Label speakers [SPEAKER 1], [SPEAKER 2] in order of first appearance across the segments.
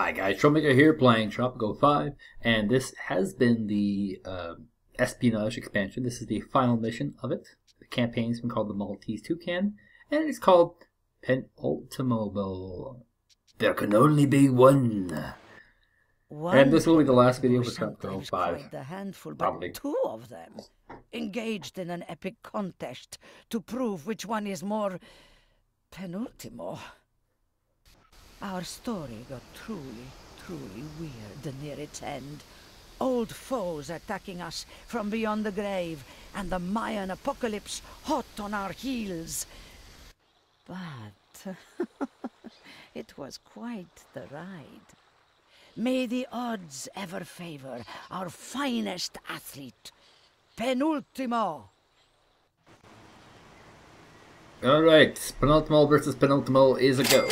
[SPEAKER 1] Hi guys, Tropico here playing Tropico 5, and this has been the Espionage expansion. This is the final mission of it. The campaign's been called the Maltese Toucan, and it's called Penultimobowl. There can only be one. And this will be the last video for Tropico 5.
[SPEAKER 2] The handful,
[SPEAKER 1] Probably.
[SPEAKER 2] But two of them engaged in an epic contest to prove which one is more penultimo. Our story got truly weird near its end. Old foes attacking us from beyond the grave, and the Mayan apocalypse hot on our heels. But it was quite the ride. May the odds ever favor our finest athlete, Penultimo.
[SPEAKER 1] Alright, Penultimo versus Penultimo is a go.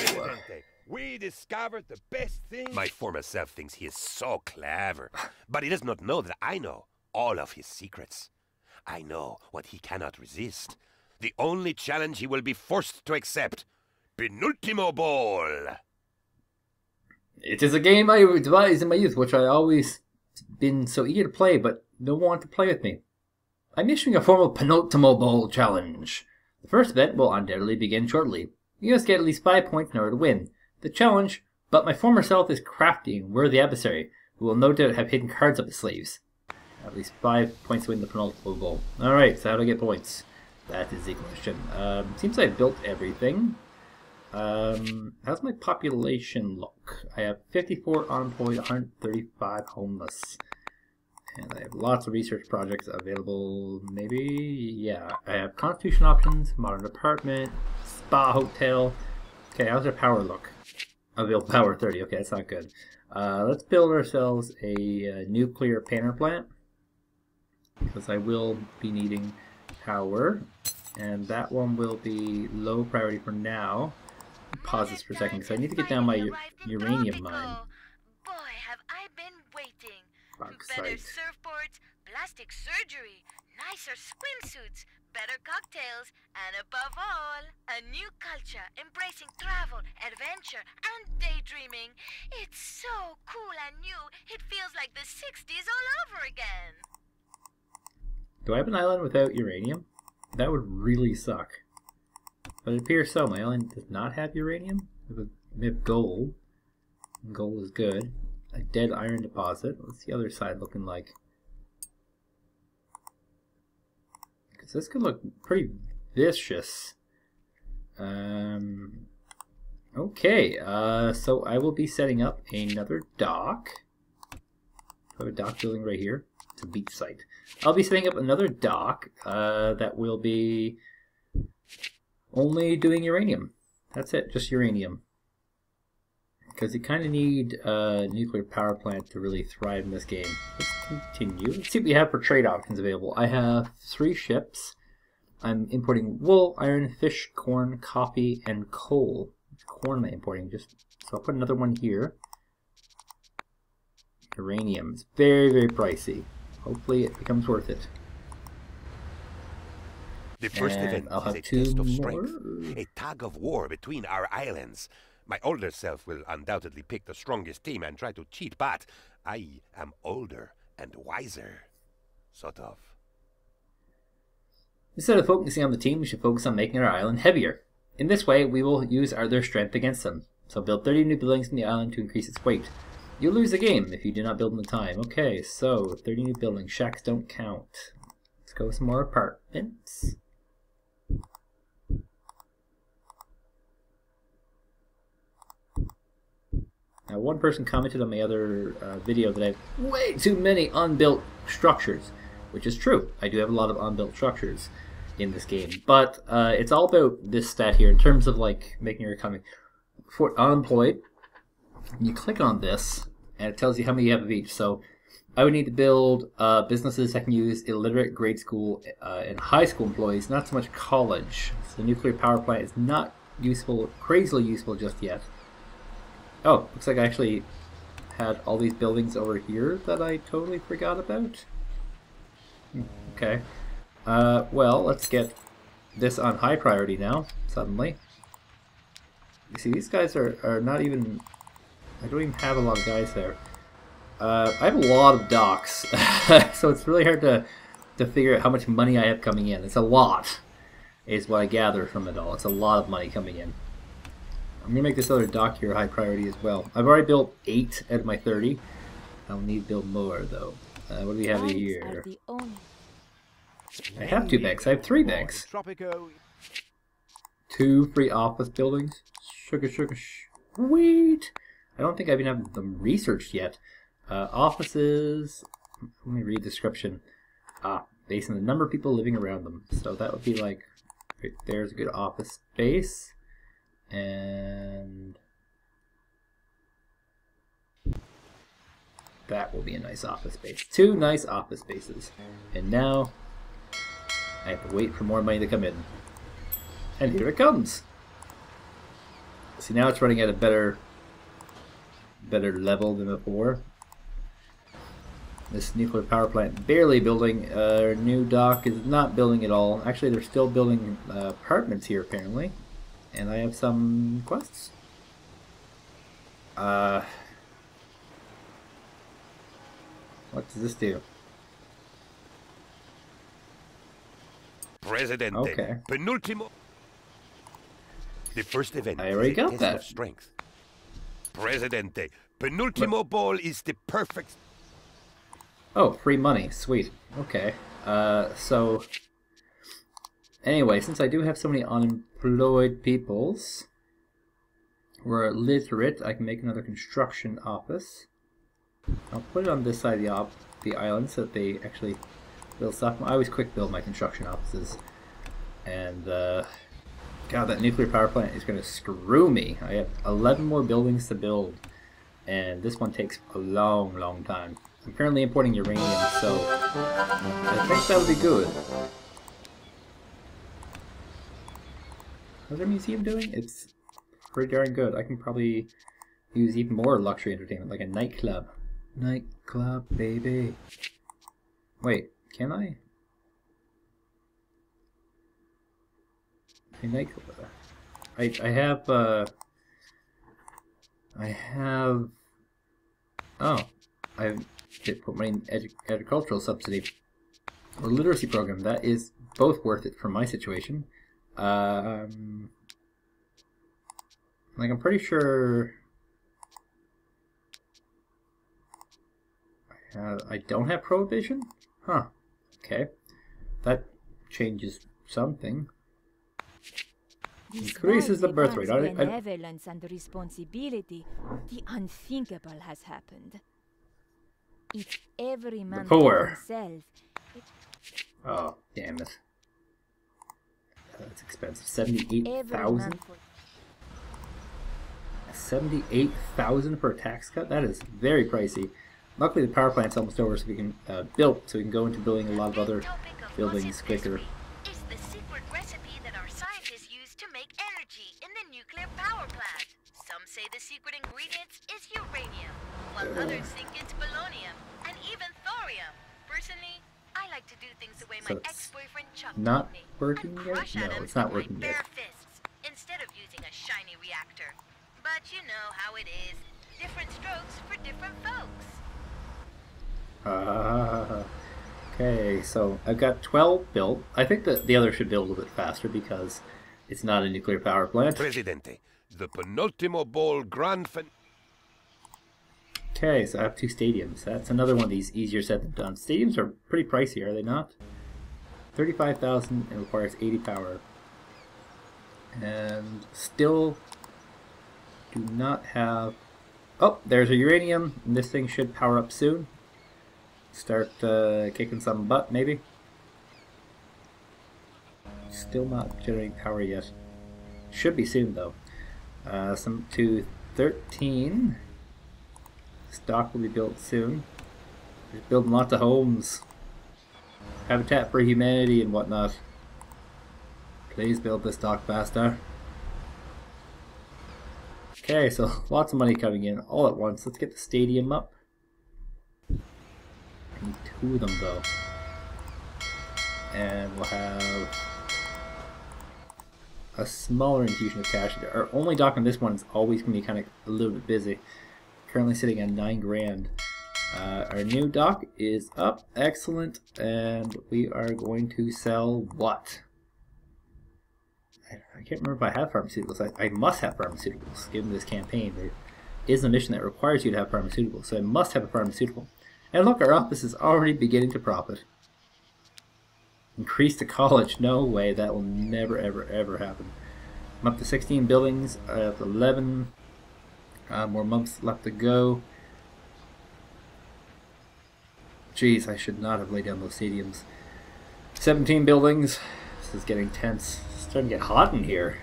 [SPEAKER 3] We discovered the best thing.
[SPEAKER 4] My former self thinks he is so clever, but he does not know that I know all of his secrets. I know what he cannot resist. The only challenge he will be forced to accept. Penultimobowl!
[SPEAKER 1] It is a game I devised in my youth, which I always been so eager to play, but no one wanted to play with me. I'm issuing a formal Penultimobowl challenge. The first event will undoubtedly begin shortly. You must get at least 5 points in order to win. The challenge, but my former self is crafty and worthy adversary, who will no doubt have hidden cards up his sleeves. At least 5 points to win the Penultimobowl. Alright, so how do I get points? That is the question. Seems I built everything. How's my population look? I have 54 unemployed, 135 homeless. And I have lots of research projects available, maybe? Yeah, I have constitution options, modern apartment, spa hotel. Okay, how's our power look? I built power 30, okay, that's not good. Let's build ourselves a nuclear power plant, because I will be needing power, and that one will be low priority for now. Pause this for a second, because I need to get down my uranium mine.
[SPEAKER 5] Boy, have I been waiting.
[SPEAKER 1] Bauxite.
[SPEAKER 5] Better surfboards, plastic surgery, nicer swimsuits, better cocktails, and above all, a new culture embracing travel, adventure, and daydreaming. It's so cool and new, it feels like the 60s all over again.
[SPEAKER 1] Do I have an island without uranium? That would really suck. But it appears so. My island does not have uranium. We have gold. Gold is good. A dead iron deposit. What's the other side looking like? Because this could look pretty vicious. Okay, so I will be setting up another dock. I have a dock building right here. It's a beach site. I'll be setting up another dock that will be only doing uranium. That's it, just uranium. Because you kind of need a nuclear power plant to really thrive in this game. Let's continue. Let's see what we have for trade options available. I have 3 ships. I'm importing wool, iron, fish, corn, coffee, and coal. Which corn am I importing? So I'll put another one here. Uranium. It's very pricey. Hopefully it becomes worth it.
[SPEAKER 4] The first
[SPEAKER 1] And
[SPEAKER 4] event
[SPEAKER 1] I'll
[SPEAKER 4] is
[SPEAKER 1] have
[SPEAKER 4] a
[SPEAKER 1] 2
[SPEAKER 4] test of
[SPEAKER 1] more.
[SPEAKER 4] strength, a tug of war between our islands. My older self will undoubtedly pick the strongest team and try to cheat, but I am older and wiser. Sort of.
[SPEAKER 1] Instead of focusing on the team, we should focus on making our island heavier. In this way, we will use their strength against them. So build 30 new buildings in the island to increase its weight. You'll lose the game if you do not build in the time. Okay, so 30 new buildings. Shacks don't count. Let's go with some more apartments. Now, one person commented on my other video that I have way too many unbuilt structures, which is true. I do have a lot of unbuilt structures in this game, but it's all about this stat here in terms of like making your economy. For unemployed, you click on this, and it tells you how many you have of each. So I would need to build businesses that can use illiterate grade school and high school employees, not so much college. So the nuclear power plant is not useful, crazily useful just yet. Oh, looks like I actually had all these buildings over here that I totally forgot about. Okay. Well, let's get this on high priority now, suddenly. You see, these guys are not even I don't even have a lot of guys there. I have a lot of docks, so it's really hard to figure out how much money I have coming in. It's a lot, is what I gather from it all. It's a lot of money coming in. I'm going to make this other dock here high priority as well. I've already built 8 out of my 30. I'll need to build more, though. What do we have here? I have 2 banks. I have 3 banks.
[SPEAKER 3] Tropico.
[SPEAKER 1] 2 free office buildings. Sugar, sugar, sweet. I don't think I've even have them researched yet. Offices. Let me read description. Based on the number of people living around them. So that would be like, right there's a good office space. And that will be a nice office space. 2 nice office spaces. And now I have to wait for more money to come in. And here it comes. See, now it's running at a better level than before. This nuclear power plant barely building. Our new dock is not building at all. Actually, they're still building apartments here apparently. And I have some quests. What does this do?
[SPEAKER 4] Presidente.
[SPEAKER 1] Okay.
[SPEAKER 4] Penultimo. The first event
[SPEAKER 1] I already
[SPEAKER 4] is a
[SPEAKER 1] got
[SPEAKER 4] test
[SPEAKER 1] that.
[SPEAKER 4] of strength. Presidente. Penultimobowl is the perfect.
[SPEAKER 1] Oh, free money. Sweet. Okay. So anyway, since I do have so many unemployed peoples who are literate, I can make another construction office. I'll put it on this side of the island so that they actually build stuff. I always quick build my construction offices. And, God, that nuclear power plant is going to screw me. I have 11 more buildings to build. And this one takes a long, long time. I'm currently importing uranium, so I think that would be good. How's our museum doing? It's pretty darn good. I can probably use even more luxury entertainment, like a nightclub. Nightclub, baby. Wait, can I? A nightclub. I have. Oh, I did put my agricultural subsidy or literacy program. That is both worth it for my situation. Like I'm pretty sure I don't have prohibition? Huh. Okay. That changes something. Increases the birth rate.
[SPEAKER 6] Benevolence and responsibility, the unthinkable has happened. If every man
[SPEAKER 1] poor.
[SPEAKER 6] himself.
[SPEAKER 1] Oh, damn it. That's expensive. 78,000? 78,000 for a tax cut? That is very pricey. Luckily the power plant's almost over, so we can build, so we can go into building a lot of other buildings quicker.
[SPEAKER 5] Is the secret recipe that our scientists use to make energy in the nuclear power plant. Some say the secret ingredients is uranium, while others think it's polonium and even thorium. Personally, I like to do things the way my ex-boyfriend Chuck
[SPEAKER 1] Not
[SPEAKER 5] taught me,
[SPEAKER 1] working
[SPEAKER 5] and
[SPEAKER 1] yet?
[SPEAKER 5] crush at
[SPEAKER 1] No,
[SPEAKER 5] him
[SPEAKER 1] it's not
[SPEAKER 5] with
[SPEAKER 1] working
[SPEAKER 5] my bare
[SPEAKER 1] yet.
[SPEAKER 5] fists instead of using a shiny reactor. But you know how it is. Different strokes for different folks.
[SPEAKER 1] Okay, so I've got 12 built. I think that the other should build a little bit faster because it's not a nuclear power plant.
[SPEAKER 4] Presidente. The Penultimobowl Grand Fin.
[SPEAKER 1] Okay, so I have 2 stadiums. That's another one of these easier said than done. Stadiums are pretty pricey, are they not? 35,000 and requires 80 power. And still do not have... Oh, there's a uranium, and this thing should power up soon. Start kicking some butt, maybe. Still not generating power yet. Should be soon, though. Some to 13. Stock will be built soon. Just building lots of homes. Habitat for humanity and whatnot. Please build this dock faster. Okay, so lots of money coming in all at once. Let's get the stadium up. I need 2 of them though. And we'll have a smaller infusion of cash. Our only dock on this one is always going to be kind of a little bit busy. Currently sitting at 9 grand. Our new dock is up. Excellent. And we are going to sell what? I can't remember if I have pharmaceuticals. I must have pharmaceuticals, given this campaign. There is a mission that requires you to have pharmaceuticals, so I must have a pharmaceutical. And look, our office is already beginning to profit. Increase the college. No way. That will never, ever, ever happen. I'm up to 16 buildings. I have 11 more months left to go. Jeez, I should not have laid down those stadiums. 17 buildings. This is getting tense. It's starting to get hot in here.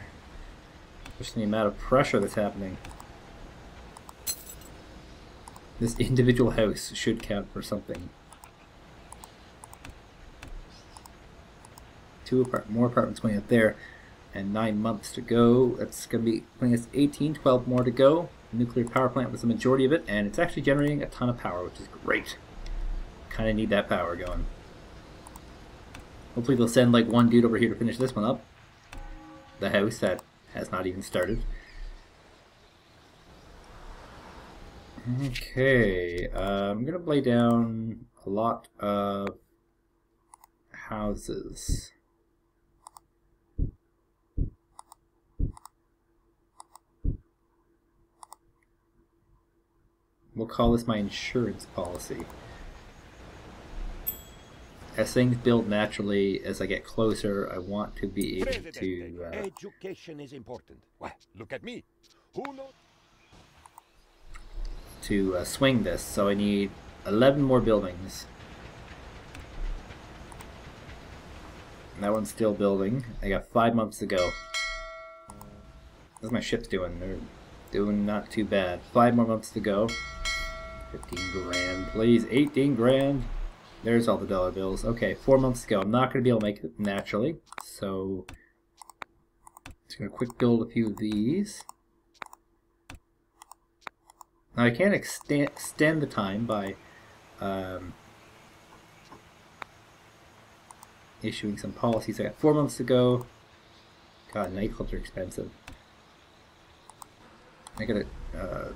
[SPEAKER 1] Just the amount of pressure that's happening. This individual house should count for something. More apartments going up there. And 9 months to go. That's going to be putting us 18, 12 more to go. The nuclear power plant was the majority of it, and it's actually generating a ton of power, which is great. Kind of need that power going. Hopefully they'll send like one dude over here to finish this one up. The house that has not even started. Okay, I'm going to lay down a lot of houses. We'll call this my insurance policy. As things build naturally, as I get closer, I want to be able to...
[SPEAKER 3] Education is important. Why, look at me. Who knows?
[SPEAKER 1] To swing this, so I need 11 more buildings. And that one's still building. I got 5 months to go. How's my ships doing? They're doing not too bad. 5 more months to go. 15 grand, please. 18 grand. There's all the dollar bills. Okay, 4 months to go. I'm not going to be able to make it naturally, so just going to quick build a few of these. Now I can extend the time by issuing some policies. I got 4 months to go. God, nightclubs are expensive. I got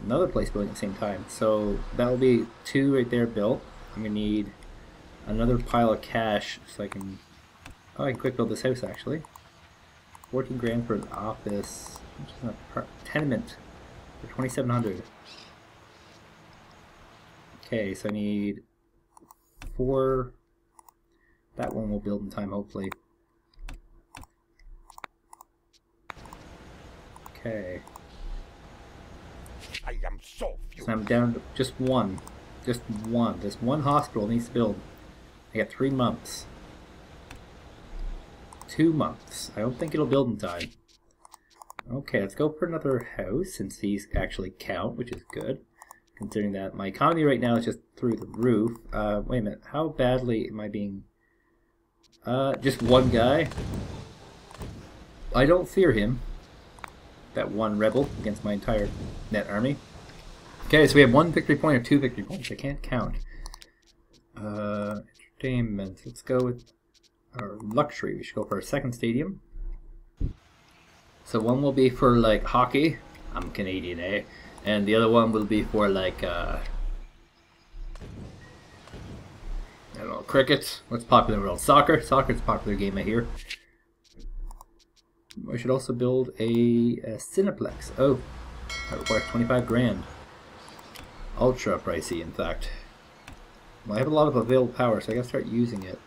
[SPEAKER 1] another place building at the same time, so that'll be 2 right there built. I'm gonna need another pile of cash so I can... Oh, I can quick build this house actually. 14 grand for an office, which is a tenement for 2,700. Okay, so I need 4. That one will build in time, hopefully. Okay.
[SPEAKER 3] I am so furious.
[SPEAKER 1] So I'm down to just one. Just one. This one hospital needs to build. I got 3 months. 2 months. I don't think it'll build in time. Okay, let's go for another house since these actually count, which is good. Considering that my economy right now is just through the roof. Wait a minute. How badly am I being... just one guy? I don't fear him. That one rebel against my entire net army. Okay, so we have 1 victory point or 2 victory points. I can't count. Entertainment. Let's go with our luxury. We should go for our second stadium. So one will be for like hockey. I'm Canadian, eh? And the other one will be for like I don't know, cricket. What's popular in the world? Soccer. Soccer's a popular game I hear. I should also build a Cineplex. Oh, that requires 25 grand. Ultra pricey, in fact. Well, I have a lot of available power, so I gotta start using it.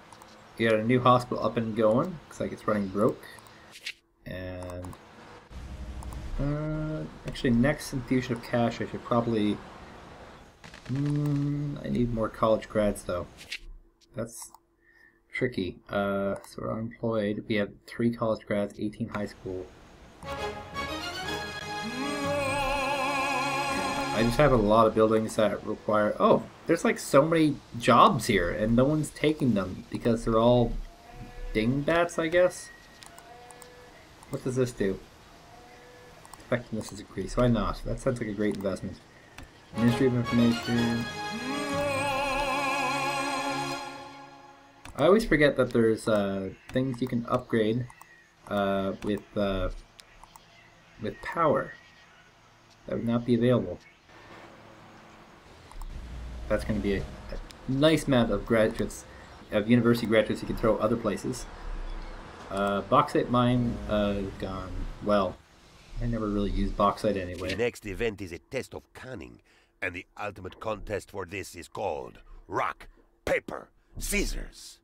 [SPEAKER 1] You got a new hospital up and going. Looks like it's running broke. And actually, next infusion of cash, I should probably. I need more college grads though. That's tricky. So we're unemployed. We have 3 college grads, 18 high school. I just have a lot of buildings that require... Oh, there's like so many jobs here, and no one's taking them because they're all dingbats, I guess. What does this do? Effectiveness is increased. Why not? That sounds like a great investment. Ministry of Information. I always forget that there's things you can upgrade with power that would not be available. That's going to be a nice amount of graduates, of university graduates you can throw other places. Bauxite mine gone. Well, I never really used bauxite anyway.
[SPEAKER 4] The next event is a test of cunning, and the ultimate contest for this is called rock, paper, scissors.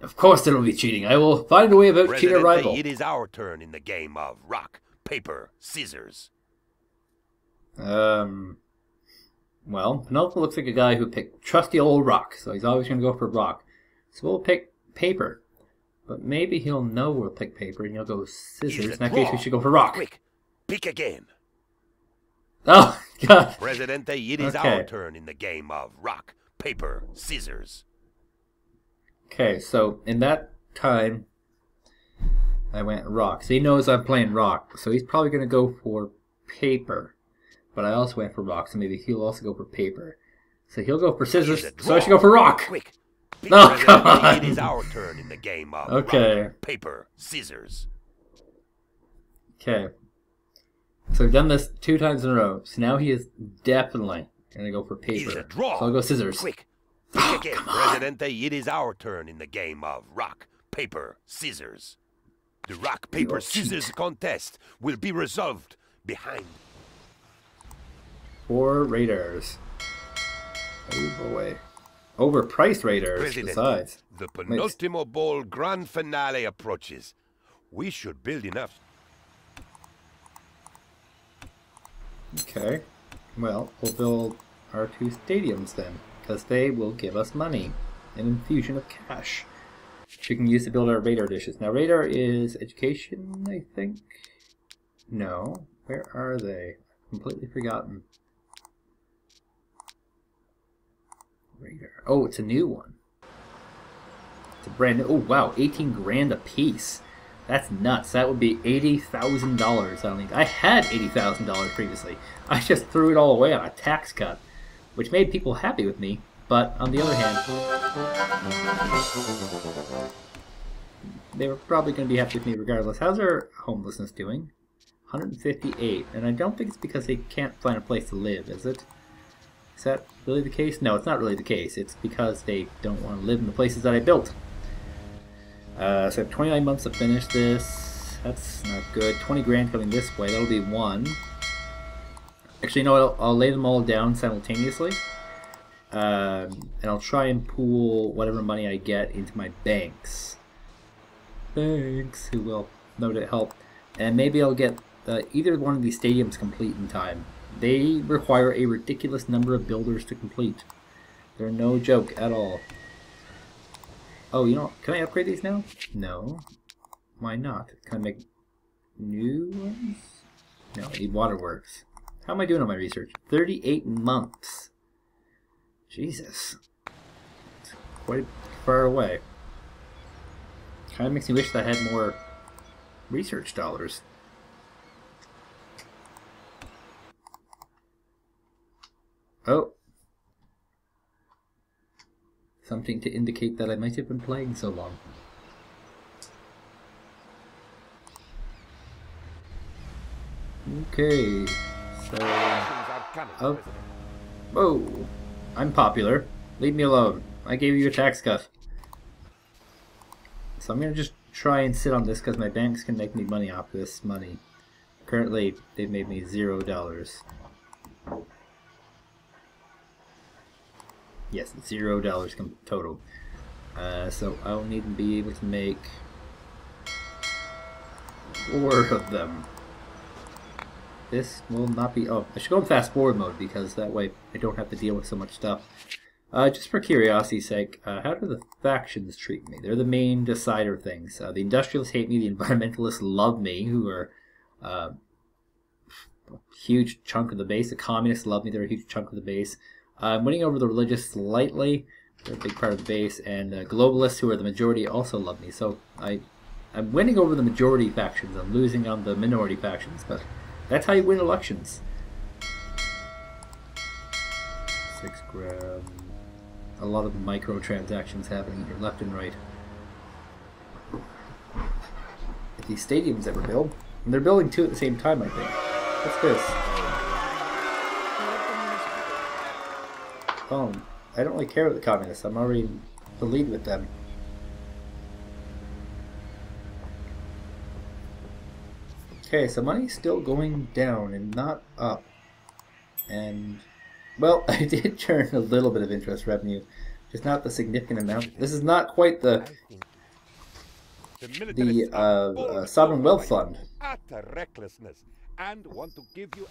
[SPEAKER 1] Of course there will be cheating. I will find a way about cheat a rival.
[SPEAKER 4] It is our turn in the game of rock, paper, scissors.
[SPEAKER 1] Well, Penultimo looks like a guy who picked trusty old rock, so he's always going to go for rock. So we'll pick paper. But maybe he'll know we'll pick paper and he'll go scissors. In that case, we should go for rock.
[SPEAKER 4] Quick, pick again.
[SPEAKER 1] Oh, God.
[SPEAKER 4] Presidente, it is our turn in the game of rock, paper, scissors.
[SPEAKER 1] Okay, so in that time, I went rock. So he knows I'm playing rock, so he's probably going to go for paper. But I also went for rock, so maybe he'll also go for paper. So he'll go for scissors, so I should go for rock.
[SPEAKER 4] Quick.
[SPEAKER 1] No, come on.
[SPEAKER 4] It is our turn in the game of rock, paper, scissors.
[SPEAKER 1] Okay. So we've done this 2 times in a row. So now he is definitely going to go for paper. So I'll go scissors.
[SPEAKER 4] Quick. Pick again. Presidente, it is our turn in the game of rock, paper, scissors. The rock, paper, scissors contest will be resolved behind
[SPEAKER 1] 4 radars. Oh boy. Overpriced radars, besides.
[SPEAKER 4] The Penultimobowl grand finale approaches. We should build enough.
[SPEAKER 1] Okay. Well, we'll build our 2 stadiums then, because they will give us money. An infusion of cash, which we can use to build our radar dishes. Now, radar is education, I think? No. Where are they? I've completely forgotten. Radar. Oh, it's a new one. It's a brand new. Oh, wow. 18 grand a piece. That's nuts. That would be $80,000. I think I had $80,000 previously. I just threw it all away on a tax cut, which made people happy with me. But on the other hand, they were probably going to be happy with me regardless. How's our homelessness doing? 158. And I don't think it's because they can't find a place to live, is it? Is that really the case? No, it's not really the case. It's because they don't want to live in the places that I built. So I have 29 months to finish this. That's not good. 20 grand coming this way. That'll be 1. Actually, you know what? I'll lay them all down simultaneously. And I'll try and pool whatever money I get into my banks. Banks, who will know to help. And maybe I'll get either one of these stadiums complete in time. They require a ridiculous number of builders to complete. They're no joke at all. Oh, you know, can I upgrade these now? No. Why not? Can I make new ones? No, I need waterworks. How am I doing on my research? 38 months. Jesus. It's quite far away. Kind of makes me wish that I had more research dollars. Oh. Something to indicate that I might have been playing so long. Okay. So... Oh. Whoa. I'm popular. Leave me alone. I gave you a tax cut. So I'm going to just try and sit on this because my banks can make me money off this money. Currently, they've made me $0. Yes, $0 total. So I'll need to be able to make 4 of them. This will not be... Oh, I should go in fast forward mode because that way I don't have to deal with so much stuff. Just for curiosity's sake, how do the factions treat me? They're the main decider of things. The industrialists hate me, the environmentalists love me, who are a huge chunk of the base. The communists love me, they're a huge chunk of the base. I'm winning over the religious slightly, they're a big part of the base, and globalists, who are the majority, also love me. So I'm winning over the majority factions, I'm losing on the minority factions, but that's how you win elections. 6 grand. A lot of microtransactions happening here, left and right. At these stadiums that were built, and they're building 2 at the same time, I think. What's this? Oh, I don't really care about the communists. I'm already in the lead with them. Okay, so money's still going down and not up. And, well, I did turn a little bit of interest revenue. Just not the significant amount. This is not quite the Sovereign Wealth Fund.
[SPEAKER 3] Utter recklessness, and want to give you.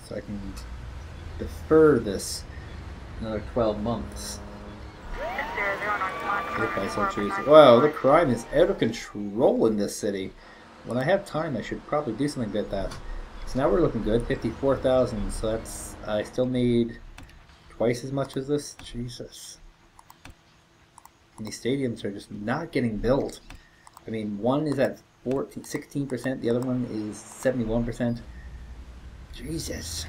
[SPEAKER 1] So I can defer this another 12 months. If I so choose. Wow, the crime is out of control in this city. When I have time, I should probably do something about that. So now we're looking good, 54,000. So that's, I still need twice as much as this. Jesus. And these stadiums are just not getting built. I mean, one is at 16%, the other one is 71%. Jesus.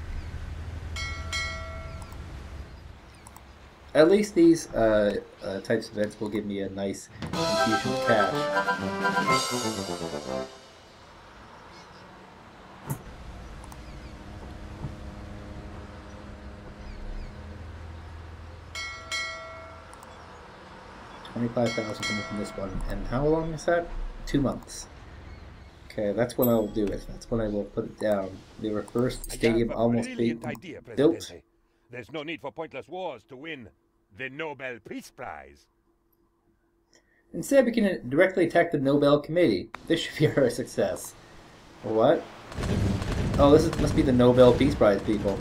[SPEAKER 1] At least these types of events will give me a nice infusion of cash. $25,000 coming from this one. And how long is that? 2 months. Okay, that's when I will do it. That's when I will put it down. The first stadium almost being built.
[SPEAKER 3] There's no need for pointless wars to win the Nobel Peace Prize.
[SPEAKER 1] Instead, we can directly attack the Nobel Committee. This should be our success. What? Oh, must be the Nobel Peace Prize people.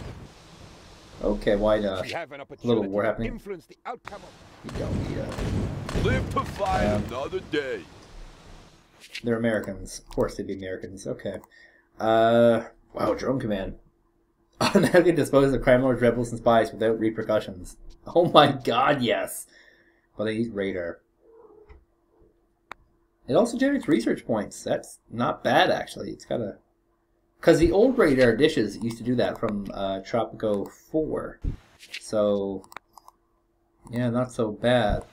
[SPEAKER 1] Okay, why not?
[SPEAKER 3] We have an
[SPEAKER 1] A little
[SPEAKER 3] opportunity
[SPEAKER 1] war
[SPEAKER 3] to
[SPEAKER 1] happening.
[SPEAKER 3] influence the outcome of.
[SPEAKER 1] You don't need
[SPEAKER 7] Live to fight another day.
[SPEAKER 1] They're Americans. Of course they'd be Americans. Okay. Wow, Drone Command. Automatically dispose of crime lords, rebels, and spies without repercussions. Oh my god, yes! But I use radar. It also generates research points. That's not bad, actually. It's got a... Because the old radar dishes used to do that from Tropico 4. So... yeah, not so bad.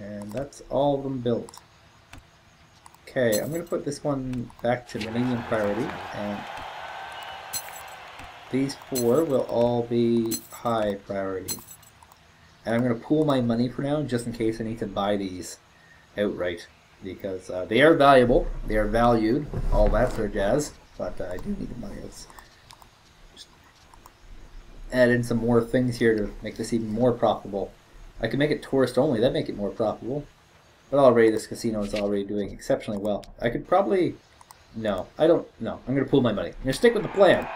[SPEAKER 1] And that's all of them built. Okay, I'm going to put this one back to Millennium Priority, and these 4 will all be high priority. And I'm going to pool my money for now, just in case I need to buy these outright, because they are valuable, they are valued, all that sort of jazz, but I do need the money. Let's just add in some more things here to make this even more profitable. I can make it tourist only, that'd make it more profitable. But already this casino is already doing exceptionally well. I could probably... no, I don't... no, I'm going to pool my money. I'm going to stick with the plan.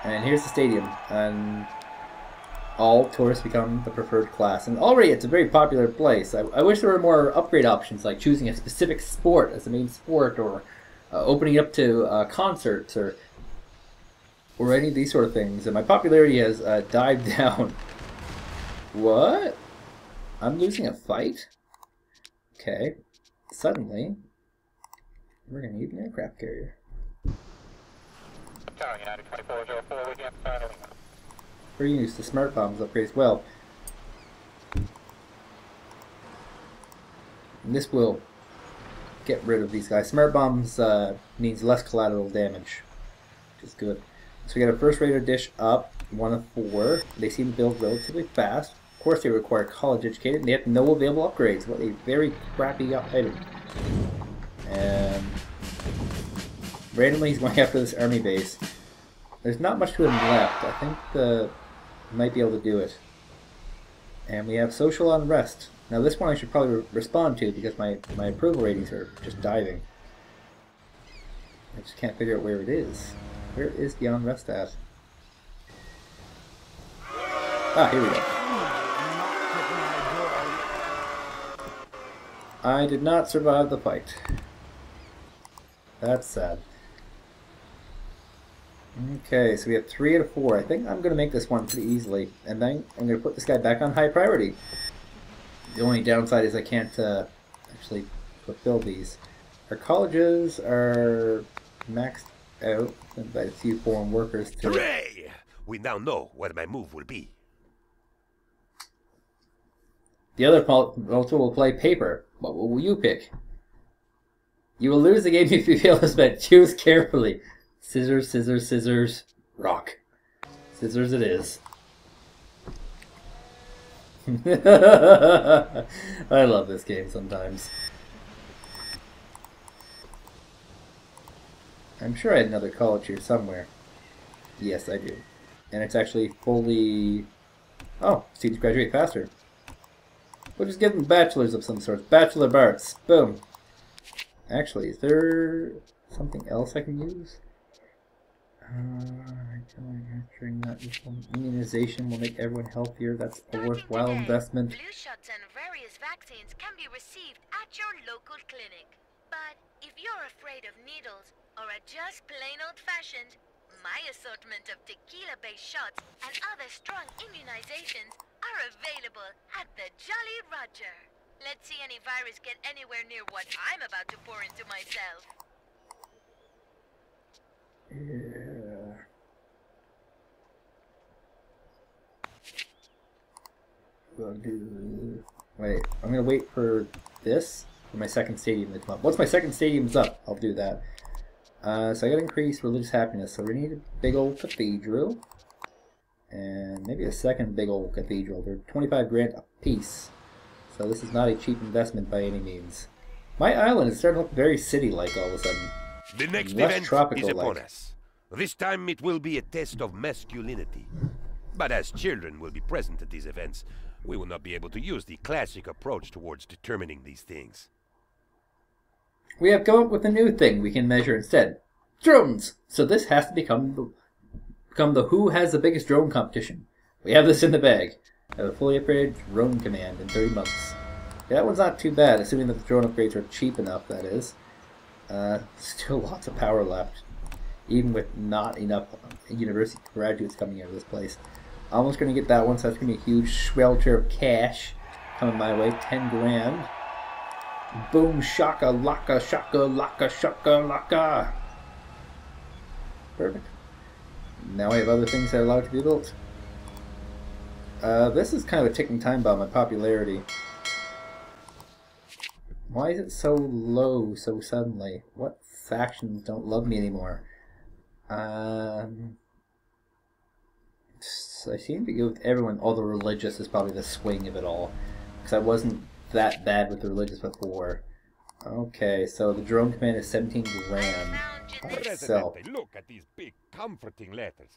[SPEAKER 1] And here's the stadium. And all tourists become the preferred class. And already it's a very popular place. I wish there were more upgrade options, like choosing a specific sport as the main sport, or opening up to concerts, or any of these sort of things. And my popularity has dived down. What? I'm losing a fight? Okay. Suddenly, we're going to need an aircraft carrier. We're used to smart bombs upgrades well. And this will get rid of these guys. Smart bombs means less collateral damage, which is good. So we got a first radar dish up, 1 of 4. They seem to build relatively fast. Of course, they require college educated, and they have no available upgrades. What a very crappy item. And randomly, he's going after this army base. There's not much to him left. I think might be able to do it. And we have social unrest. Now, this one I should probably respond to because my approval ratings are just diving. I just can't figure out where it is. Where is the unrest at? Ah, here we go. I did not survive the fight. That's sad. Okay, so we have 3 out of 4. I think I'm going to make this one pretty easily. And then I'm going to put this guy back on high priority. The only downside is I can't actually fulfill these. Our colleges are maxed out. By a few foreign workers to...
[SPEAKER 4] Hooray! We now know what my move will be.
[SPEAKER 1] The other Penultimo will play paper. What will you pick? You will lose the game if you fail to spend. Choose carefully. Scissors, scissors, scissors. Rock. Scissors it is. I love this game sometimes. I'm sure I had another college here somewhere. Yes, I do. And it's actually fully... Oh, students graduate faster. We'll just give them bachelors of some sort. Bachelor of Arts. Boom. Actually, is there something else I can use? Immunization will make everyone healthier. That's a worthwhile investment.
[SPEAKER 5] Flu shots and various vaccines can be received at your local clinic. But if you're afraid of needles or are just plain old-fashioned, my assortment of tequila-based shots and other strong immunizations are available at the Jolly Roger. Let's see any virus get anywhere near what I'm about to pour into myself.
[SPEAKER 1] Yeah. We'll do... Wait, I'm gonna wait for this, for my second stadium to come up. Once my second stadium's up, I'll do that. So I gotta increase religious happiness, so we need a big old cathedral. And maybe a second big old cathedral. They're 25 grand a piece. So this is not a cheap investment by any means. My island is starting to look very city-like all of a sudden.
[SPEAKER 4] The next
[SPEAKER 1] Less
[SPEAKER 4] event
[SPEAKER 1] tropical
[SPEAKER 4] is upon
[SPEAKER 1] like.
[SPEAKER 4] us. This time it will be a test of masculinity. But as children will be present at these events, we will not be able to use the classic approach towards determining these things.
[SPEAKER 1] We have come up with a new thing we can measure instead. Drones! So this has to become the who has the biggest drone competition. We have this in the bag. I have a fully upgraded drone command in 30 months. Yeah, that one's not too bad, assuming that the drone upgrades are cheap enough, that is. Still lots of power left. Even with not enough university graduates coming out of this place. Almost going to get that one, so that's going to be a huge swelter of cash coming my way. 10 grand. Boom, shaka, laka, shaka, laka, shaka, laka. Perfect. Now I have other things that are allowed to be built. This is kind of a ticking time bomb, my popularity. Why is it so low so suddenly? What factions don't love me anymore? I seem to go with everyone. All the religious is probably the swing of it all. Because I wasn't that bad with the religious before. Okay, so the drone command is 17 grand. By itself.
[SPEAKER 3] Presidente, look at these big, comforting letters.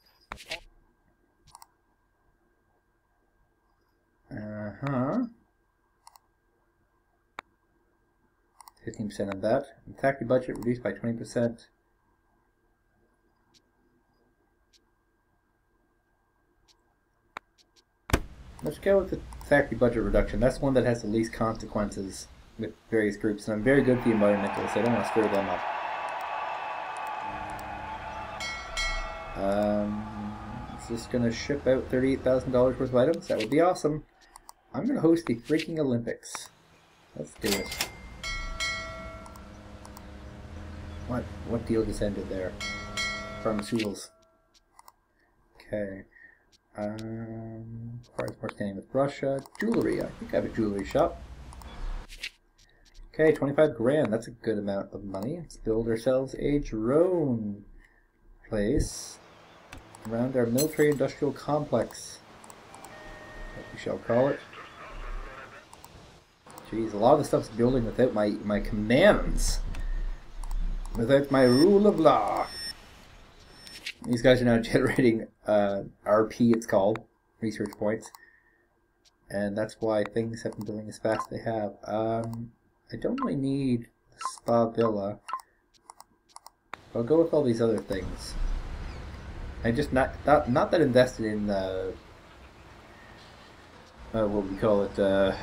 [SPEAKER 1] Uh-huh. 15% on that. Factory budget reduced by 20%. Let's go with the factory budget reduction. That's one that has the least consequences with various groups, and I'm very good for the environmentalists, so I don't want to stir them up. Is this going to ship out $38,000 worth of items? That would be awesome. I'm going to host the freaking Olympics. Let's do it. What deal just ended there? Pharmaceuticals. Okay. Requires more standing with Russia. Jewelry. I think I have a jewelry shop. Okay, 25 grand. That's a good amount of money. Let's build ourselves a drone place around our military industrial complex. What we shall call it. Jeez, a lot of the stuff's building without my commands. Without my rule of law. These guys are now generating RP, it's called, research points. And that's why things have been building as fast as they have. I don't really need the spa villa. I'll go with all these other things. I just not that invested in what we call it,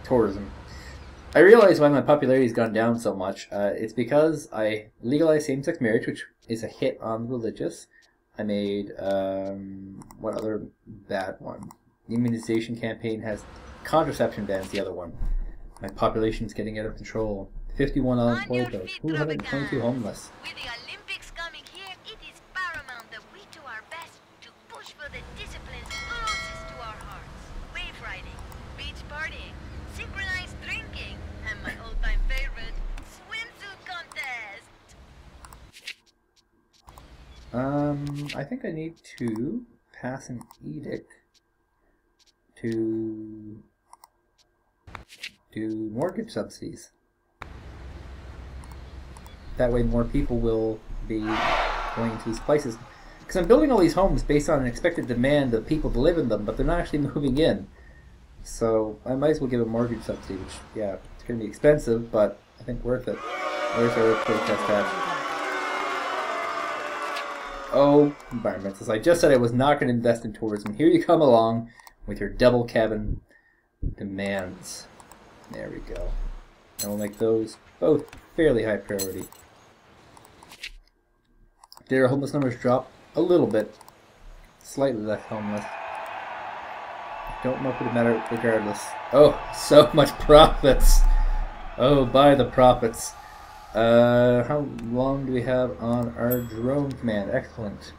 [SPEAKER 1] tourism. I realize why my popularity's gone down so much. It's because I legalized same-sex marriage, which is a hit on religious. I made what other bad one? The immunization campaign has contraception bans. The other one. My population's getting out of control. 51 unemployed though. 222 homeless.
[SPEAKER 5] With the Olympics coming here, it is paramount that we do our best to push for the disciplines closest to our heart.
[SPEAKER 1] I think I need to pass an edict to do mortgage subsidies. That way more people will be going to these places. Because I'm building all these homes based on an expected demand of people to live in them, but they're not actually moving in. So I might as well give a mortgage subsidy, which, yeah, it's going to be expensive, but I think worth it. Where's our protest at? Oh, environmentalists. I just said I was not going to invest in tourism. Here you come along with your double cabin demands. There we go. And we'll make those both fairly high priority. Did our homeless numbers drop a little bit? Slightly less homeless. Don't know if it would matter regardless. Oh, so much profits! Oh, buy the profits. How long do we have on our drone command? Excellent.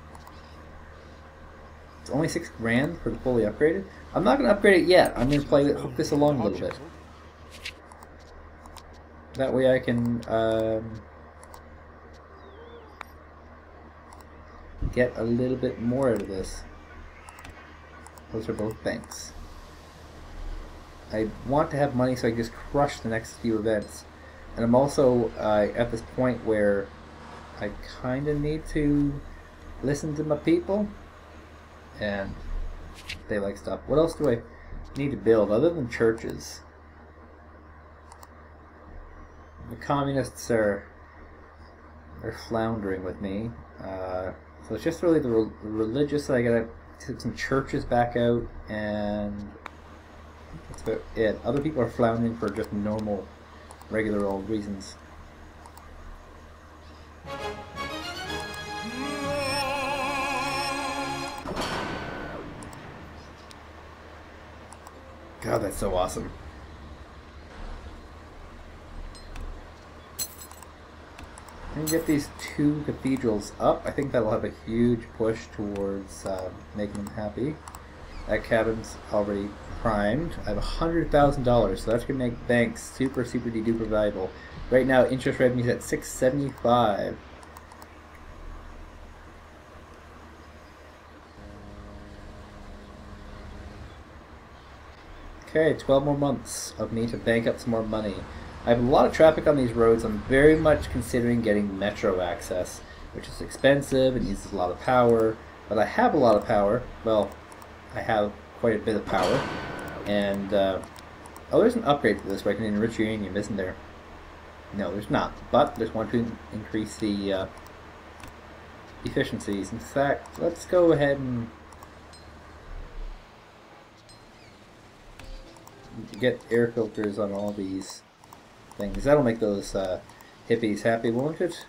[SPEAKER 1] It's only $6,000 for the fully upgraded. I'm not going to upgrade it yet. I'm going to play this along a little bit. That way I can get a little bit more out of this. Those are both banks. I want to have money so I can just crush the next few events. And I'm also at this point where I kind of need to listen to my people. And they like stuff. What else do I need to build other than churches? The communists are floundering with me. So it's just really the religious that I gotta get some churches back out, and that's about it. Other people are floundering for just normal, regular old reasons. God, that's so awesome. And get these 2 cathedrals up. I think that'll have a huge push towards making them happy. That cabin's already primed. I have $100,000, so that's going to make banks super duper valuable. Right now, interest revenue's at $675. Okay, 12 more months of me to bank up some more money. I have a lot of traffic on these roads. I'm very much considering getting metro access, which is expensive and uses a lot of power, but I have a lot of power. Well, I have quite a bit of power. And, oh, there's an upgrade to this where I can enrich uranium, isn't there? No, there's not, but there's one to increase the efficiencies. In fact, let's go ahead and get air filters on all these things. That'll make those hippies happy, won't it?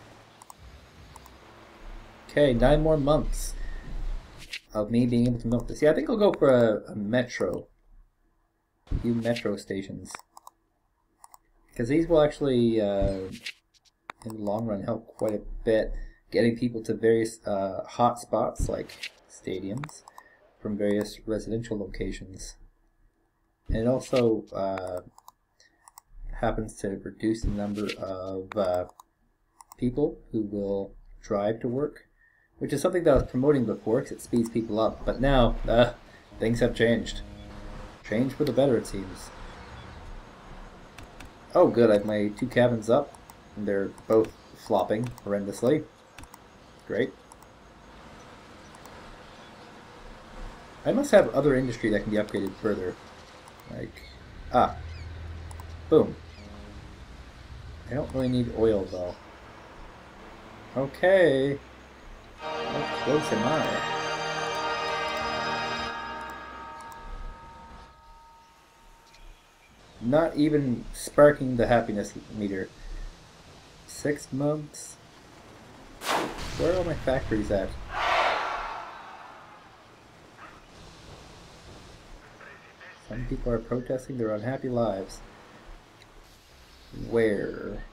[SPEAKER 1] Okay, 9 more months of me being able to milk this. Yeah, I think I'll go for a metro. A few metro stations. Because these will actually, in the long run, help quite a bit. Getting people to various hot spots, like stadiums, from various residential locations. And it also happens to reduce the number of people who will drive to work, which is something that I was promoting before because it speeds people up. But now, things have changed. Changed for the better, it seems. Oh good, I have my 2 cabins up, and they're both flopping horrendously. Great. I must have other industry that can be upgraded further. Like, boom. I don't really need oil, though. Okay. How close am I? Not even sparking the happiness meter. 6 months? Where are all my factories at? Some people are protesting their unhappy lives. Where?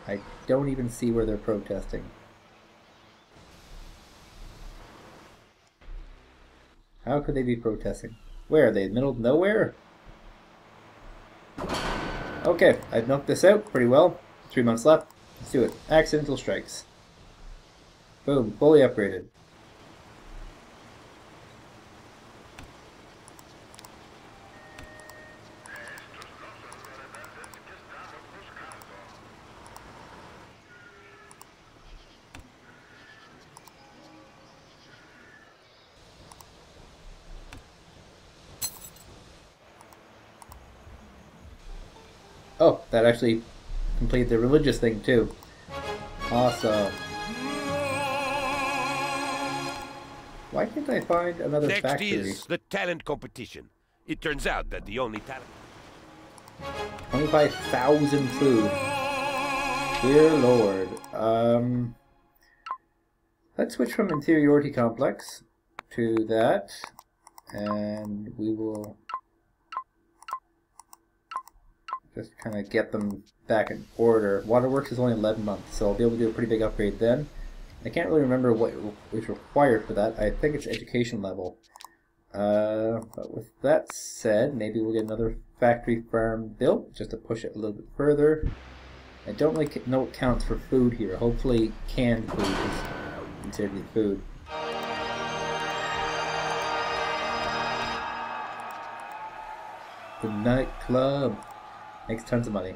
[SPEAKER 1] I don't even see where they're protesting. How could they be protesting? Where are they? In the middle of nowhere? Okay, I've milked this out pretty well. 3 months left. Let's do it. Accidental strikes. Boom. Fully upgraded. Oh, that actually completed the religious thing too. Awesome. Why can't I find another
[SPEAKER 4] Next
[SPEAKER 1] factory?
[SPEAKER 4] is the talent competition. It turns out that the only talent...
[SPEAKER 1] 25,000 food. Dear Lord. Let's switch from inferiority complex to that, and we will just kind of get them back in order. Waterworks is only 11 months, so I'll be able to do a pretty big upgrade then. I can't really remember what is required for that. I think it's education level. But with that said, maybe we'll get another factory farm built just to push it a little bit further. I don't really know what counts for food here. Hopefully canned food is considered food. The nightclub makes tons of money.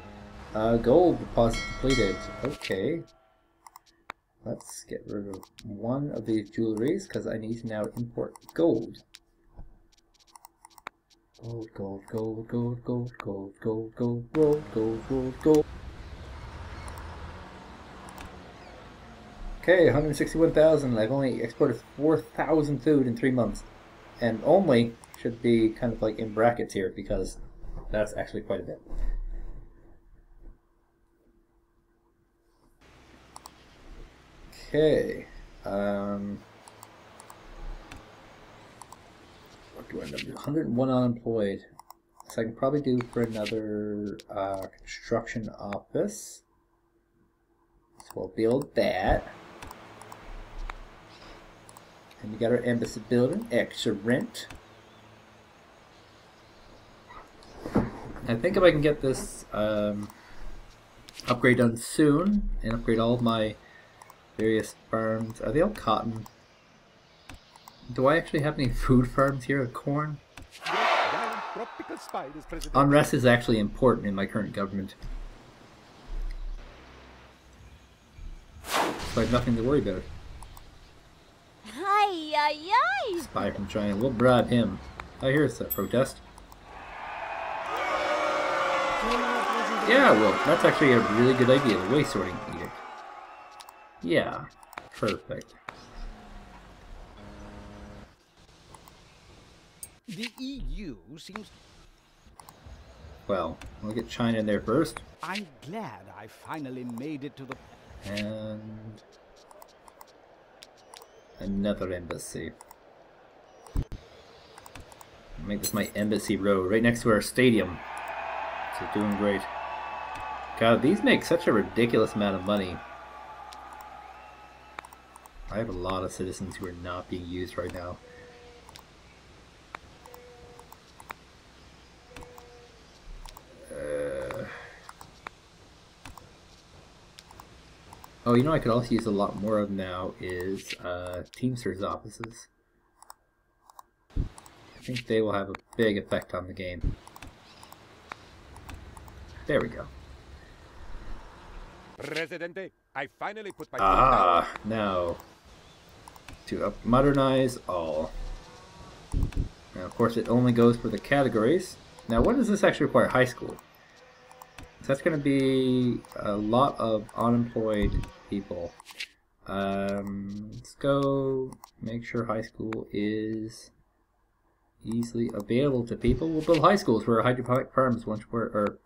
[SPEAKER 1] Gold deposit completed. Okay. Let's get rid of one of these jewelries because I need to now import gold. Gold, gold, gold, gold, gold, gold, gold, gold, gold, gold, gold, gold. Okay, 161,000. I've only exported 4,000 food in 3 months. And only should be kind of like in brackets here because that's actually quite a bit. Okay. What do I end up doing? 101 unemployed. So I can probably do for another construction office. So we'll build that. And we got our embassy building. Extra rent. I think if I can get this upgrade done soon and upgrade all of my various farms. Are they all cotton? Do I actually have any food farms here of corn? Unrest is actually important in my current government. So I have nothing to worry about.
[SPEAKER 6] Ay, ay, ay.
[SPEAKER 1] Spy from China. We'll bribe him. Oh, here's a protest. Yeah, well, that's actually a really good idea, the waste sorting edict. Yeah, perfect.
[SPEAKER 8] The EU seems...
[SPEAKER 1] Well, we'll get China in there first.
[SPEAKER 8] I'm glad I finally made it to the...
[SPEAKER 1] And... another embassy. Make this my embassy row, right next to our stadium. So doing great. God, these make such a ridiculous amount of money. I have a lot of citizens who are not being used right now. Oh, you know I could also use a lot more of now is Teamsters offices. I think they will have a big effect on the game. There we go.
[SPEAKER 3] Presidente, I finally put my
[SPEAKER 1] now to modernize all. Now, of course, it only goes for the categories. Now, what does this actually require? High school. So that's going to be a lot of unemployed people. Let's go make sure high school is easily available to people. We'll build high schools where hydroponic farms once were, or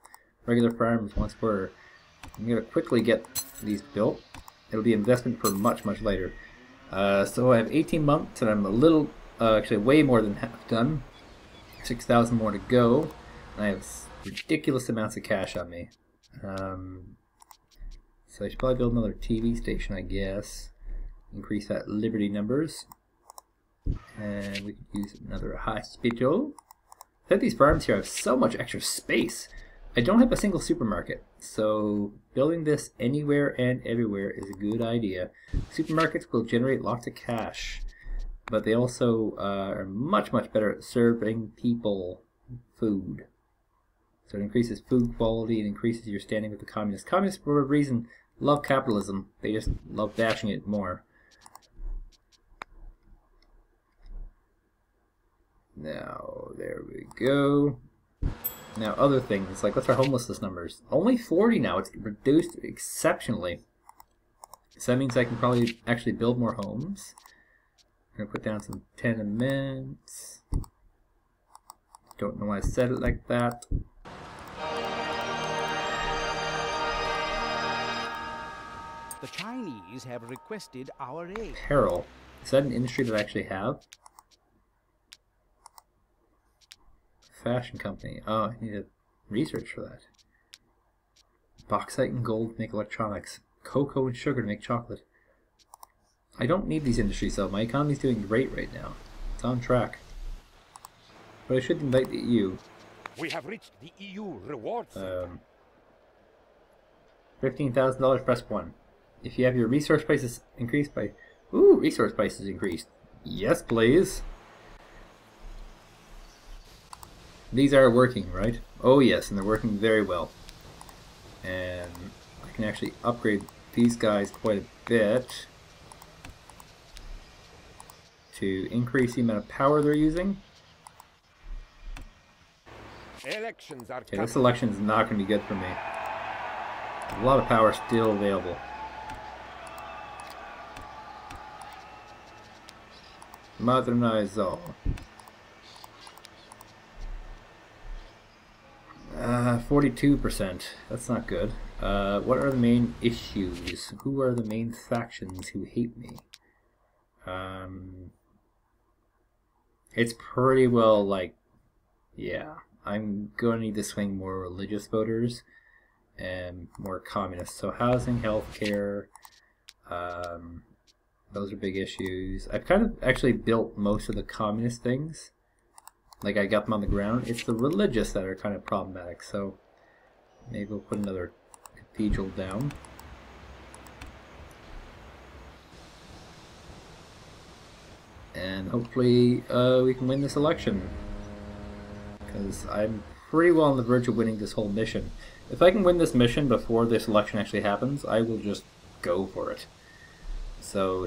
[SPEAKER 1] regular farms once were. I'm going to quickly get these built. It'll be investment for much, much later. So I have 18 months and I'm a little, actually way more than half done. 6,000 more to go. And I have ridiculous amounts of cash on me. So I should probably build another TV station, I guess. Increase that Liberty numbers. And we could use another hospital. I think these farms here have so much extra space. I don't have a single supermarket. So building this anywhere and everywhere is a good idea. Supermarkets will generate lots of cash, but they also are much better at serving people food. So it increases food quality and increases your standing with the communists. Communists, for a reason, love capitalism. They just love dashing it more. Now, there we go. Now, other things, like what's our homelessness numbers? Only 40 now. It's reduced exceptionally. So that means I can probably actually build more homes. I'm going to put down some tenements. Don't know why I said it like that.
[SPEAKER 8] The Chinese have requested our aid.
[SPEAKER 1] Apparel. Is that an industry that I actually have? Fashion company. Oh, I need to research for that. Bauxite and gold to make electronics. Cocoa and sugar to make chocolate. I don't need these industries though. My economy's doing great right now. It's on track. But I should invite the EU.
[SPEAKER 3] We have reached the EU rewards.
[SPEAKER 1] $15,000, press 1. If you have your resource prices increased by... Ooh, resource prices increased. Yes, please. These are working, right? Oh yes, and they're working very well. And I can actually upgrade these guys quite a bit to increase the amount of power they're using.
[SPEAKER 3] Elections are
[SPEAKER 1] Okay, this election is not going to be good for me. A lot of power still available. Modernize all. 42%. That's not good. What are the main issues? Who are the main factions who hate me? It's pretty well like, yeah. I'm going to need to swing more religious voters and more communists. So housing, healthcare, those are big issues. I've kind of actually built most of the communist things. Like I got them on the ground. It's the religious that are kind of problematic. So maybe we'll put another cathedral down. And hopefully we can win this election. Because I'm pretty well on the verge of winning this whole mission. If I can win this mission before this election actually happens, I will just go for it. So,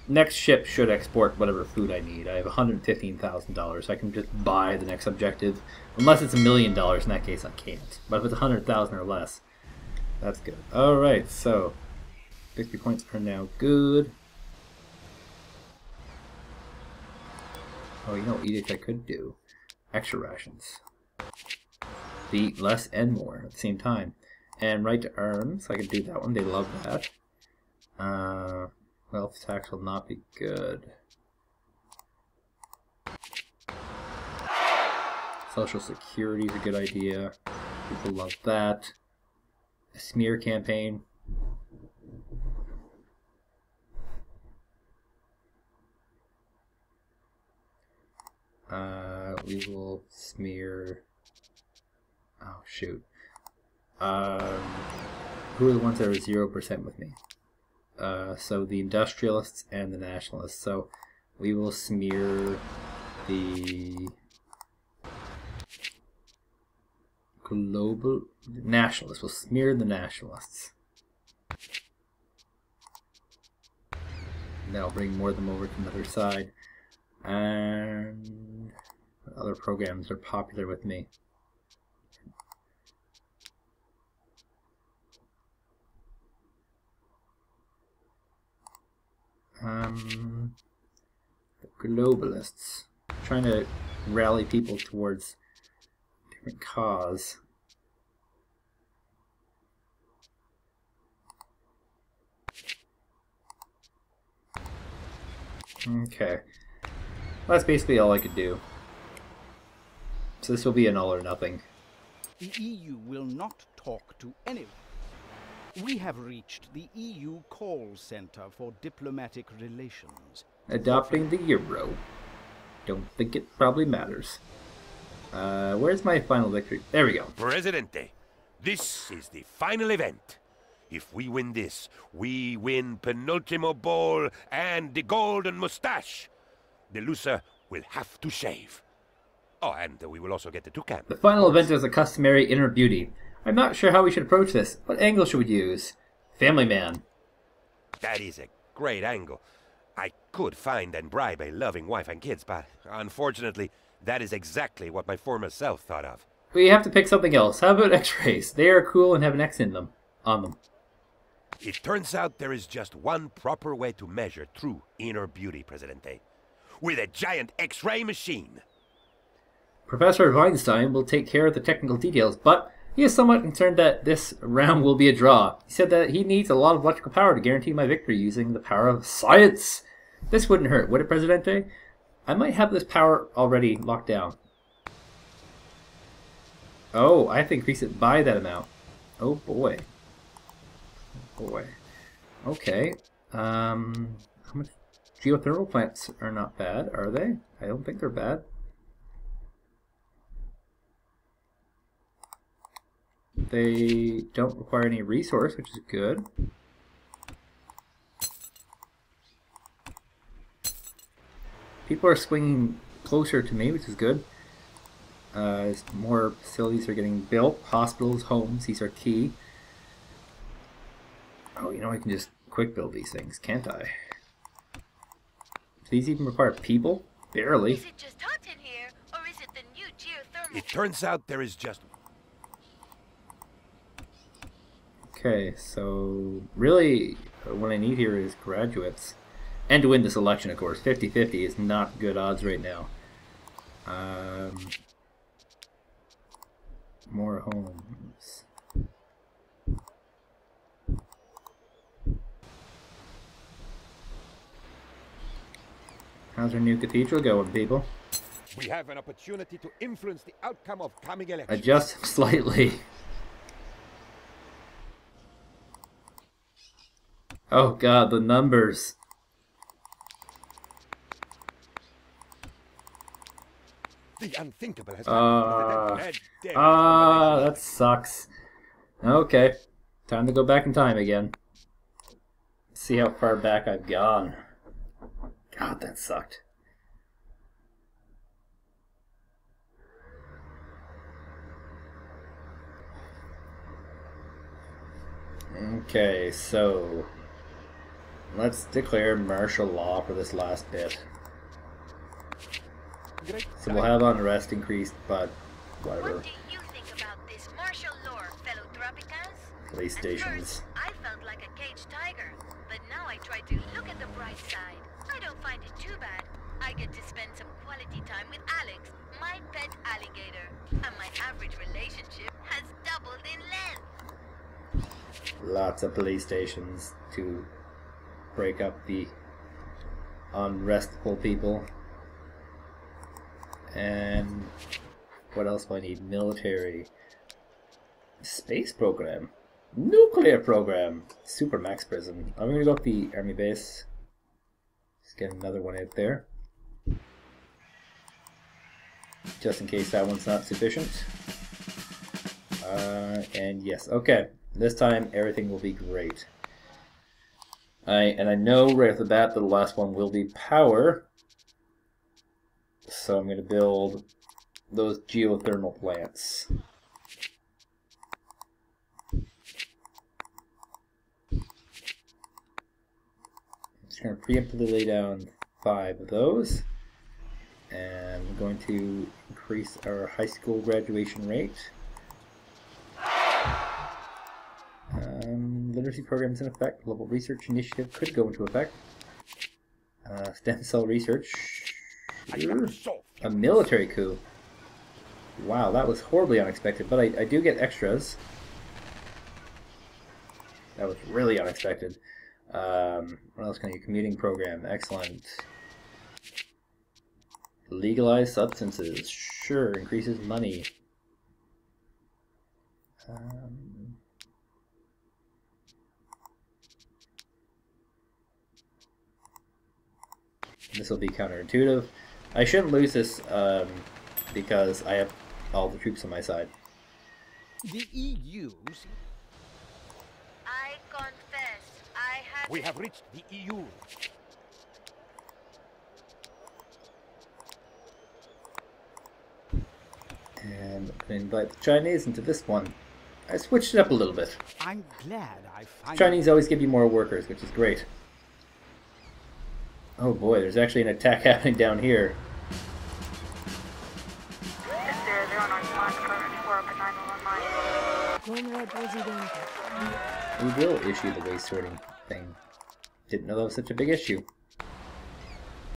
[SPEAKER 1] next ship should export whatever food I need. I have $115,000. I can just buy the next objective. Unless it's $1 million, in that case I can't. But if it's 100,000 or less, that's good. Alright, so, 50 points are now good. Oh, you know what edict I could do? Extra rations. They eat less and more at the same time. And right to arms, I could do that one. They love that. Wealth tax will not be good. Social security is a good idea. People love that. A smear campaign. We will smear... Oh, shoot. Who are the ones that are 0% with me? So the industrialists and the nationalists. So we will smear the global nationalists. We'll smear the nationalists. That'll bring more of them over to the other side. And other programs are popular with me. The globalists. Trying to rally people towards a different cause. Okay. That's basically all I could do. So this will be an all or nothing.
[SPEAKER 8] The EU will not talk to anyone. We have reached the EU call center for diplomatic relations.
[SPEAKER 1] Adopting the euro. Don't think it probably matters. Where's my final victory? There we go.
[SPEAKER 4] Presidente, This is the final event. If we win this, we win Penultimobowl and the golden mustache. The loser will have to shave. Oh, and we will also get the toucan.
[SPEAKER 1] The final event is a customary inner beauty. I'm not sure how we should approach this. What angle should we use? Family man.
[SPEAKER 4] That is a great angle. I could find and bribe a loving wife and kids, but unfortunately, that is exactly what my former self thought of.
[SPEAKER 1] We have to pick something else. How about X-rays? They are cool and have an X in them. On them.
[SPEAKER 4] It turns out there is just one proper way to measure true inner beauty, Presidente. With a giant X-ray machine.
[SPEAKER 1] Professor Weinstein will take care of the technical details, but he is somewhat concerned that this round will be a draw. He said that he needs a lot of electrical power to guarantee my victory using the power of science. This wouldn't hurt, would it, Presidente? I might have this power already locked down. Oh, I have to increase it by that amount. Oh boy. Oh boy. Okay. How much geothermal plants are not bad, are they? I don't think they're bad. They don't require any resource, which is good. People are swinging closer to me, which is good. As more facilities are getting built, hospitals, homes, these are key. Oh, you know, I can just quick build these things, can't I? Do these even require people? Barely.
[SPEAKER 5] Is it just hot in here, or is it the new geothermal?
[SPEAKER 4] It turns out there is just...
[SPEAKER 1] Okay, so really what I need here is graduates. And to win this election, of course. 50-50 is not good odds right now. More homes. How's our new cathedral going, people?
[SPEAKER 3] We have an opportunity to influence the outcome of coming elections.
[SPEAKER 1] Adjust slightly. Oh god, the numbers.
[SPEAKER 3] The unthinkable has happened.
[SPEAKER 1] That sucks. Okay, time to go back in time again. See how far back I've gone. God, that sucked. Okay, so let's declare martial law for this last bit. So we'll have unrest increased, but whatever.
[SPEAKER 5] What do you think about this martial law, fellow Tropicans?
[SPEAKER 1] Police stations.
[SPEAKER 5] At first, I felt like a caged tiger, but now I try to look at the bright side. I don't find it too bad. I get to spend some quality time with Alex, my pet alligator, and my average relationship has doubled in length.
[SPEAKER 1] Lots of police stations to break up the unrestful people. And what else do I need? Military. Space program. Nuclear program. Supermax prison. I'm going to go up the army base. Just get another one out there. Just in case that one's not sufficient. And yes, okay. This time everything will be great. I know right off the bat that the last one will be power. So I'm going to build those geothermal plants. I'm just going to preemptively lay down 5 of those. And we're going to increase our high school graduation rate. Literacy programs in effect. Global research initiative could go into effect. Stem cell research. Sure. A military coup. Wow, that was horribly unexpected, but I do get extras. That was really unexpected. What else can I do? Commuting program. Excellent. Legalized substances. Sure, increases money. This will be counterintuitive. I shouldn't lose this because I have all the troops on my side.
[SPEAKER 8] The EU's...
[SPEAKER 5] I confess, I had...
[SPEAKER 3] We have reached the EU.
[SPEAKER 1] And I'm going to invite the Chinese into this one. I switched it up a little bit.
[SPEAKER 8] I'm glad I finally...
[SPEAKER 1] Chinese always give you more workers, which is great. Oh boy, there's actually an attack happening down here. We will issue the waste sorting thing. Didn't know that was such a big issue.